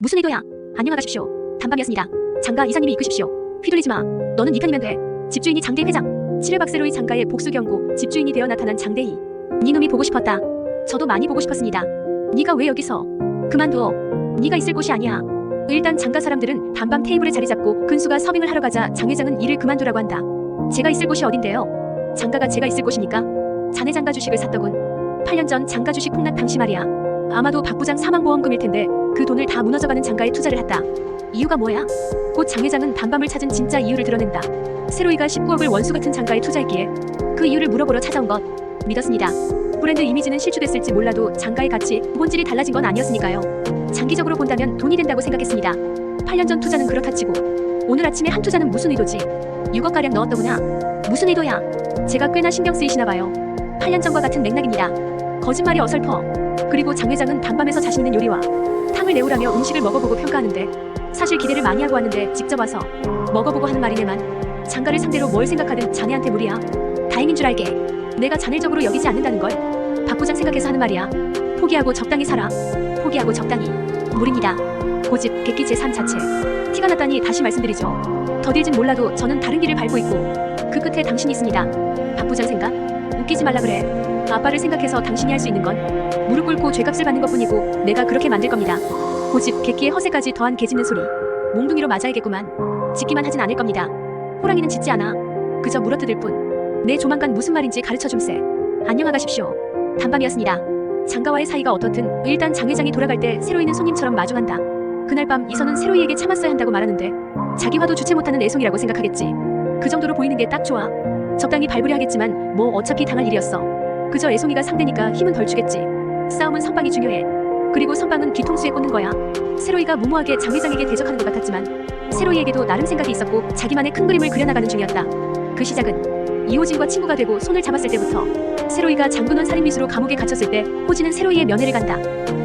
무슨 의도야? 안녕하가십시오. 단밤이었습니다. 장가 이사님이 이끄십시오. 휘둘리지마. 너는 니칸이면 돼. 집주인이 장대희 회장. 7회 박세로이 장가의 복수 경고. 집주인이 되어 나타난 장대희. 니 놈이 보고 싶었다. 저도 많이 보고 싶었습니다. 니가 왜 여기서? 그만둬. 니가 있을 곳이 아니야. 일단 장가 사람들은 단밤 테이블에 자리 잡고 근수가 서빙을 하러 가자 장 회장은 일을 그만두라고 한다. 제가 있을 곳이 어딘데요? 장가가 제가 있을 곳입니까? 자네 장가 주식을 샀더군. 8년 전 장가 주식 폭락 당시 말이야. 아마도 박 부장 사망보험금일 텐데 그 돈을 다 무너져가는 장가에 투자를 했다. 이유가 뭐야? 곧 장 회장은 단밤을 찾은 진짜 이유를 드러낸다. 세로이가 19억을 원수 같은 장가에 투자했기에 그 이유를 물어보러 찾아온 것. 믿었습니다. 브랜드 이미지는 실추됐을지 몰라도 장가의 가치, 본질이 달라진 건 아니었으니까요. 장기적으로 본다면 돈이 된다고 생각했습니다. 8년 전 투자는 그렇다 치고 오늘 아침에 한 투자는 무슨 의도지? 6억가량 넣었더구나. 무슨 의도야? 제가 꽤나 신경 쓰이시나 봐요. 8년 전과 같은 맥락입니다. 거짓말이 어설퍼. 그리고 장 회장은 단밤에서 자신 있는 요리와 탕을 내오라며 음식을 먹어보고 평가하는데 사실 기대를 많이 하고 왔는데 직접 와서 먹어보고 하는 말이네만 장가를 상대로 뭘 생각하든 자네한테 무리야. 다행인 줄 알게. 내가 잔일적으로 여기지 않는다는 걸 박 부장 생각해서 하는 말이야. 포기하고 적당히 살아. 포기하고 적당히. 무립니다. 고집, 객기 재산 자체. 티가 났다니 다시 말씀드리죠. 더딜진 몰라도 저는 다른 길을 밟고 있고 그 끝에 당신이 있습니다. 박 부장 생각? 웃기지 말라 그래. 아빠를 생각해서 당신이 할 수 있는 건 무릎 꿇고 죄값을 받는 것뿐이고 내가 그렇게 만들 겁니다. 고집, 객기의 허세까지 더한 개짖는 소리. 몽둥이로 맞아야겠구만. 짖기만 하진 않을 겁니다. 호랑이는 짖지 않아. 그저 물어뜯을 뿐. 내 조만간 무슨 말인지 가르쳐줌세. 안녕하가십시오. 단밤이었습니다. 장가와의 사이가 어떻든 일단 장 회장이 돌아갈 때 세로이는 손님처럼 마주한다. 그날 밤 이선은 세로이에게 참았어야 한다고 말하는데 자기 화도 주체 못하는 애송이라고 생각하겠지. 그 정도로 보이는 게 딱 좋아. 적당히 밟으려 하겠지만 뭐 어차피 당할 일이었어. 그저 애송이가 상대니까 힘은 덜 주겠지. 싸움은 선빵이 중요해. 그리고 선빵은 뒤통수에 꽂는 거야. 세로이가 무모하게 장 회장에게 대적하는 것 같았지만 세로이에게도 나름 생각이 있었고 자기만의 큰 그림을 그려나가는 중이었다. 그 시작은 이호진과 친구가 되고 손을 잡았을 때부터. 세로이가 장근원 살인미수로 감옥에 갇혔을 때 호진은 세로이의 면회를 간다.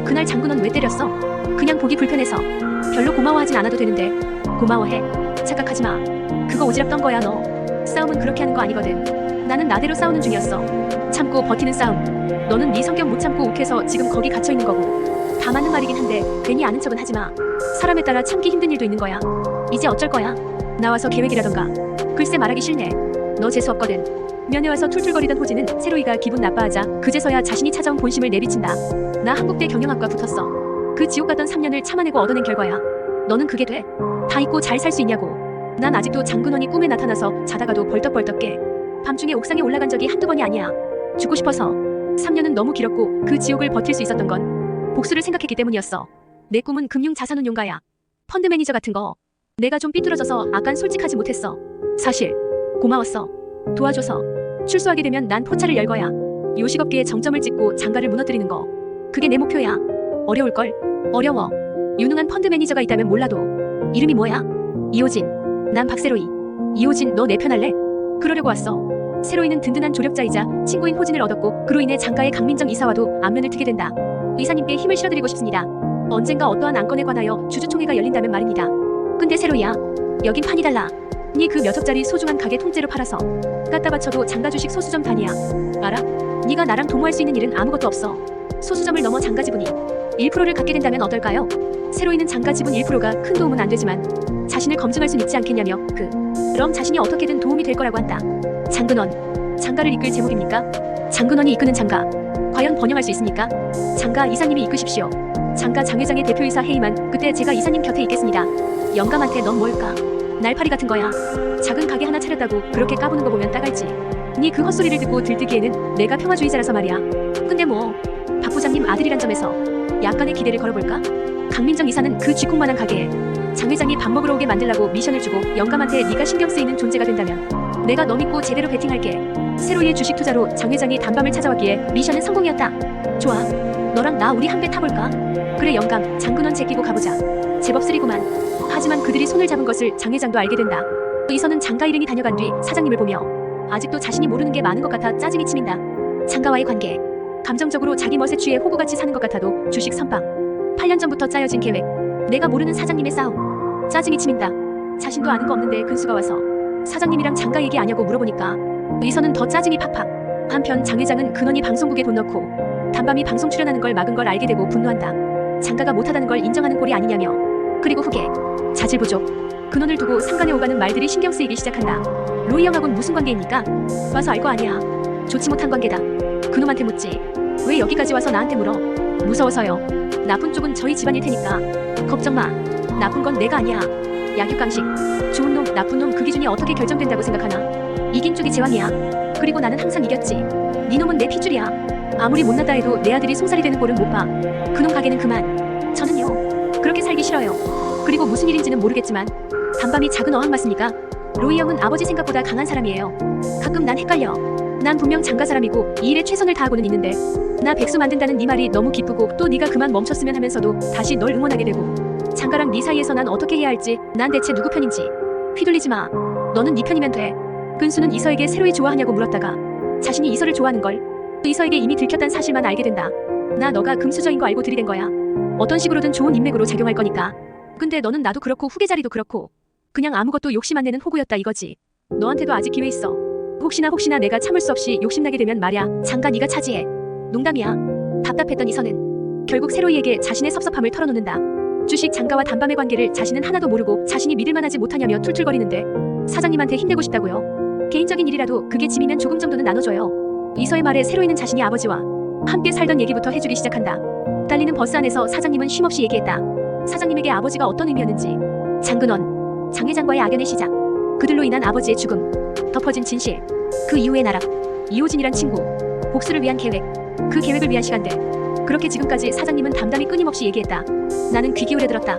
그날 장근원 왜 때렸어? 그냥 보기 불편해서. 별로 고마워하진 않아도 되는데. 고마워해. 착각하지 마. 그거 오지랖 떤 거야 너. 싸움은 그렇게 하는 거 아니거든. 나는 나대로 싸우는 중이었어. 참고 버티는 싸움. 너는 네 성격 못 참고 욱해서 지금 거기 갇혀있는 거고. 다 맞는 말이긴 한데 괜히 아는 척은 하지 마. 사람에 따라 참기 힘든 일도 있는 거야. 이제 어쩔 거야? 나와서 계획이라던가. 글쎄 말하기 싫네. 너 재수 없거든. 면회 와서 툴툴거리던 호진은 세로이가 기분 나빠하자 그제서야 자신이 찾아온 본심을 내비친다. 나 한국대 경영학과 붙었어. 그 지옥 같던 3년을 참아내고 얻어낸 결과야. 너는 그게 돼? 다 잊고 잘 살 수 있냐고. 난 아직도 장근원이 꿈에 나타나서 자다가도 벌떡벌떡 깨. 밤중에 옥상에 올라간 적이 한두 번이 아니야. 죽고 싶어서. 3년은 너무 길었고 그 지옥을 버틸 수 있었던 건 복수를 생각했기 때문이었어. 내 꿈은 금융자산운용가야. 펀드 매니저 같은 거. 내가 좀 삐뚤어져서 아깐 솔직하지 못했어. 사실 고마웠어. 도와줘서. 출소하게 되면 난 포차를 열 거야. 요식업계에 정점을 찍고 장가를 무너뜨리는 거. 그게 내 목표야. 어려울걸? 어려워. 유능한 펀드 매니저가 있다면 몰라도. 이름이 뭐야? 이호진. 난 박세로이. 이호진, 너 내 편 할래? 그러려고 왔어. 세로이는 든든한 조력자이자 친구인 호진을 얻었고 그로 인해 장가의 강민정 이사와도 안면을 트게 된다. 의사님께 힘을 실어드리고 싶습니다. 언젠가 어떠한 안건에 관하여 주주총회가 열린다면 말입니다. 근데 세로이야, 여긴 판이 달라. 니 그 몇 억짜리 소중한 가게 통째로 팔아서 갖다 바쳐도 장가 주식 소수점 단위야. 알아? 니가 나랑 동호할 수 있는 일은 아무것도 없어. 소수점을 넘어 장가 지분이 1%를 갖게 된다면 어떨까요? 세로이는 장가 지분 1%가 큰 도움은 안 되지만 자신을 검증할 순 있지 않겠냐며 그럼 자신이 어떻게든 도움이 될 거라고 한다. 장근원. 장가를 이끌 제목입니까? 장근원이 이끄는 장가. 과연 번영할 수 있습니까? 장가 이사님이 이끄십시오. 장가 장 회장의 대표이사 해임한 그때 제가 이사님 곁에 있겠습니다. 영감한테 넌 뭘까? 날파리 같은 거야. 작은 가게 하나 차렸다고 그렇게 까부는 거 보면 따갈지. 니 그 헛소리를 듣고 들뜨기에는 내가 평화주의자라서 말이야. 근데 뭐 박 부장님 아들이란 점에서 약간의 기대를 걸어볼까? 강민정 이사는 그 쥐콩만한 가게에 장 회장이 밥 먹으러 오게 만들라고 미션을 주고 영감한테 네가 신경 쓰이는 존재가 된다면 내가 너 믿고 제대로 베팅할게. 세로이의 주식 투자로 장 회장이 단밤을 찾아왔기에 미션은 성공이었다. 좋아. 너랑 나 우리 한 배 타볼까? 그래 영감, 장근원 제끼고 가보자. 제법 쓰리구만. 하지만 그들이 손을 잡은 것을 장 회장도 알게 된다. 이선은 장가 일행이 다녀간 뒤 사장님을 보며 아직도 자신이 모르는 게 많은 것 같아 짜증이 치민다. 장가와의 관계. 감정적으로 자기 멋에 취해 호구같이 사는 것 같아도 주식 선빵. 8년 전부터 짜여진 계획. 내가 모르는 사장님의 싸움. 짜증이 치민다. 자신도 아는 거 없는데 근수가 와서 사장님이랑 장가 얘기 아냐고 물어보니까 이선은 더 짜증이 팍팍. 한편 장 회장은 근원이 방송국에 돈 넣고 단밤이 방송 출연하는 걸 막은 걸 알게 되고 분노한다. 장가가 못하다는 걸 인정하는 꼴이 아니냐며. 그리고 후계 자질 부족. 근원을 두고 상간에 오가는 말들이 신경 쓰이기 시작한다. 로이 형하고는 무슨 관계입니까? 와서 알 거 아니야. 좋지 못한 관계다. 그놈한테 묻지. 왜 여기까지 와서 나한테 물어? 무서워서요. 나쁜 쪽은 저희 집안일 테니까 걱정 마. 나쁜 건 내가 아니야. 약육강식. 좋은 놈, 나쁜 놈 그 기준이 어떻게 결정된다고 생각하나? 이긴 쪽이 제왕이야. 그리고 나는 항상 이겼지. 네 놈은 내 핏줄이야. 아무리 못났다 해도 내 아들이 송살이 되는 꼴은 못 봐. 그놈 가게는 그만. 저는요. 그렇게 살기 싫어요. 그리고 무슨 일인지는 모르겠지만 단밤이 작은 어항 맞습니까? 로이 형은 아버지 생각보다 강한 사람이에요. 가끔 난 헷갈려. 난 분명 장가 사람이고 이 일에 최선을 다하고는 있는데 나 백수 만든다는 네 말이 너무 기쁘고 또 네가 그만 멈췄으면 하면서도 다시 널 응원하게 되고 장가랑 네 사이에서 난 어떻게 해야 할지 난 대체 누구 편인지. 휘둘리지 마. 너는 네 편이면 돼. 근수는 이서에게 새로이 좋아하냐고 물었다가 자신이 이서를 좋아하는 걸 이서에게 이미 들켰단 사실만 알게 된다. 나 너가 금수저인 거 알고 들이댄 거야. 어떤 식으로든 좋은 인맥으로 작용할 거니까. 근데 너는 나도 그렇고 후계 자리도 그렇고 그냥 아무것도 욕심 안 내는 호구였다 이거지. 너한테도 아직 기회 있어. 혹시나 내가 참을 수 없이 욕심나게 되면 말야 장가 네가 차지해. 농담이야. 답답했던 이서는 결국 새로이에게 자신의 섭섭함을 털어놓는다. 주식 장가와 단밤의 관계를 자신은 하나도 모르고 자신이 믿을만하지 못하냐며 툴툴거리는데 사장님한테 힘내고 싶다고요. 개인적인 일이라도 그게 짐이면 조금 정도는 나눠줘요. 이서의 말에 새로이는 자신이 아버지와 함께 살던 얘기부터 해주기 시작한다. 딸리는 버스 안에서 사장님은 쉼없이 얘기했다. 사장님에게 아버지가 어떤 의미였는지. 장근원, 장 회장과의 악연의 시작, 그들로 인한 아버지의 죽음, 덮어진 진실, 그 이후의 나락, 이호진이란 친구, 복수를 위한 계획, 그 계획을 위한 시간들. 그렇게 지금까지 사장님은 담담히 끊임없이 얘기했다. 나는 귀 기울여 들었다.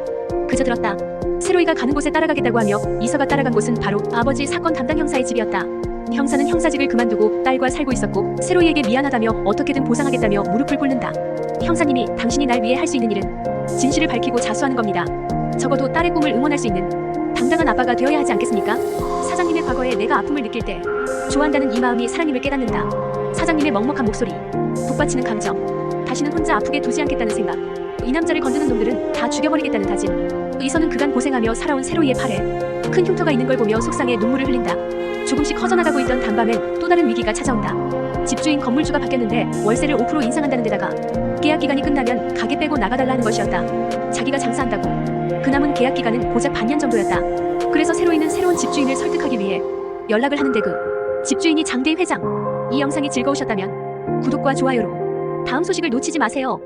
그저 들었다. 새로이가 가는 곳에 따라가겠다고 하며 이서가 따라간 곳은 바로 아버지 사건 담당 형사의 집이었다. 형사는 형사직을 그만두고 딸과 살고 있었고 새로이에게 미안하다며 어떻게든 보상하겠다며 무릎을 꿇는다. 형사님이 당신이 날 위해 할 수 있는 일은 진실을 밝히고 자수하는 겁니다. 적어도 딸의 꿈을 응원할 수 있는 당당한 아빠가 되어야 하지 않겠습니까? 사장님의 과거에 내가 아픔을 느낄 때 좋아한다는 이 마음이 사랑임을 깨닫는다. 사장님의 먹먹한 목소리, 북받치는 감정, 다시는 혼자 아프게 두지 않겠다는 생각, 이 남자를 건드는 놈들은 다 죽여버리겠다는 다짐. 이서는 그간 고생하며 살아온 새로이의 팔에 큰 흉터가 있는 걸 보며 속상해 눈물을 흘린다. 조금씩 커져나가고 있던 단밤엔 또 다른 위기가 찾아온다. 집주인 건물주가 바뀌었는데 월세를 5% 인상한다는 데다가 계약 기간이 끝나면 가게 빼고 나가달라는 것이었다. 자기가 장사한다고. 그 남은 계약 기간은 고작 반년 정도였다. 그래서 새로이는 새로운 집주인을 설득하기 위해 연락을 하는데 그 집주인이 장대희 회장. 이 영상이 즐거우셨다면 구독과 좋아요로 다음 소식을 놓치지 마세요.